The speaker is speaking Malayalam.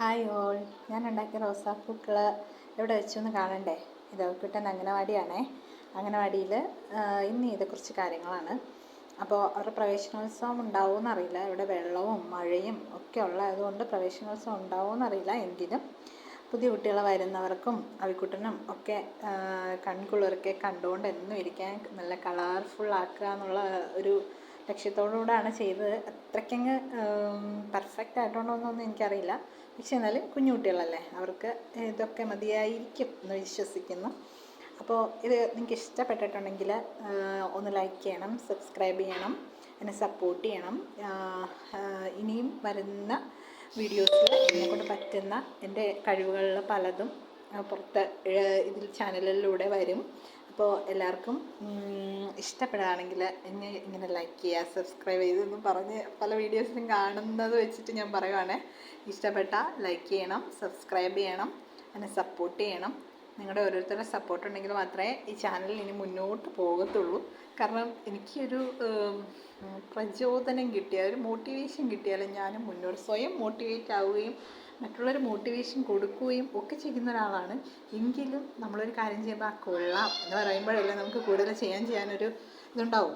ഹായ് ഓൾ, ഞാൻ ഉണ്ടാക്കിയ റോസാപ്പൂക്കൾ എവിടെ വെച്ചൊന്ന് കാണണ്ടേ? ഇത് കിട്ടുന്ന അംഗനവാടിയാണേ. അംഗനവാടിയിൽ ഇന്ന് ചെയ്ത കുറച്ച് കാര്യങ്ങളാണ്. അപ്പോൾ അവരുടെ പ്രവേശനോത്സവം ഉണ്ടാവുമെന്നറിയില്ല. ഇവിടെ വെള്ളവും മഴയും ഒക്കെ ഉള്ളതുകൊണ്ട് പ്രവേശനോത്സവം ഉണ്ടാവുമെന്നറിയില്ല. എങ്കിലും പുതിയ കുട്ടികൾ വരുന്നവർക്കും അവിക്കുട്ടനും ഒക്കെ കൺകുളിർക്കെ കണ്ടുകൊണ്ട് എന്നും ഇരിക്കാൻ നല്ല കളർഫുള്ളാക്കുക എന്നുള്ള ഒരു ലക്ഷ്യത്തോടുകൂടാണ് ചെയ്തത്. അത്രയ്ക്കങ്ങ് പെർഫെക്റ്റ് ആയിട്ടുണ്ടോയെന്നൊന്നും എനിക്കറിയില്ല. പക്ഷെ എന്നാലും കുഞ്ഞു കുട്ടികളല്ലേ, അവർക്ക് ഇതൊക്കെ മതിയായിരിക്കും എന്ന് വിശ്വസിക്കുന്നു. അപ്പോൾ ഇത് നിങ്ങൾക്ക് ഇഷ്ടപ്പെട്ടിട്ടുണ്ടെങ്കിൽ ഒന്ന് ലൈക്ക് ചെയ്യണം, സബ്സ്ക്രൈബ് ചെയ്യണം, എന്നെ സപ്പോർട്ട് ചെയ്യണം. ഇനിയും വരുന്ന വീഡിയോസിൽ എന്നെക്കൊണ്ട് പറ്റുന്ന എൻ്റെ കഴിവുകളിൽ പലതും പുറത്ത് ഇതിൽ ചാനലിലൂടെ വരും. അപ്പോൾ എല്ലാവർക്കും ഇഷ്ടപ്പെടുകയാണെങ്കിൽ എന്നെ ഇങ്ങനെ ലൈക്ക് ചെയ്യുക, സബ്സ്ക്രൈബ് ചെയ്തെന്നും പറഞ്ഞ് പല വീഡിയോസിലും കാണുന്നത് വെച്ചിട്ട് ഞാൻ പറയുവാണേ. ഇഷ്ടപ്പെട്ടാൽ ലൈക്ക് ചെയ്യണം, സബ്സ്ക്രൈബ് ചെയ്യണം, എന്നെ സപ്പോർട്ട് ചെയ്യണം. നിങ്ങളുടെ ഓരോരുത്തരുടെ സപ്പോർട്ട് ഉണ്ടെങ്കിൽ മാത്രമേ ഈ ചാനൽ ഇനി മുന്നോട്ട് പോകത്തുള്ളൂ. കാരണം എനിക്കൊരു പ്രചോദനം കിട്ടിയാൽ, ഒരു മോട്ടിവേഷൻ കിട്ടിയാൽ ഞാനും മുന്നോട്ട് സ്വയം മോട്ടിവേറ്റ് ആവുകയും മറ്റുള്ളവർ മോട്ടിവേഷൻ കൊടുക്കുകയും ഒക്കെ ചെയ്യുന്ന ഒരാളാണ്. എങ്കിലും നമ്മളൊരു കാര്യം ചെയ്യുമ്പോൾ കൊള്ളാം എന്ന് പറയുമ്പോഴല്ലേ നമുക്ക് കൂടുതൽ ചെയ്യാനൊരു ഇതുണ്ടാവും.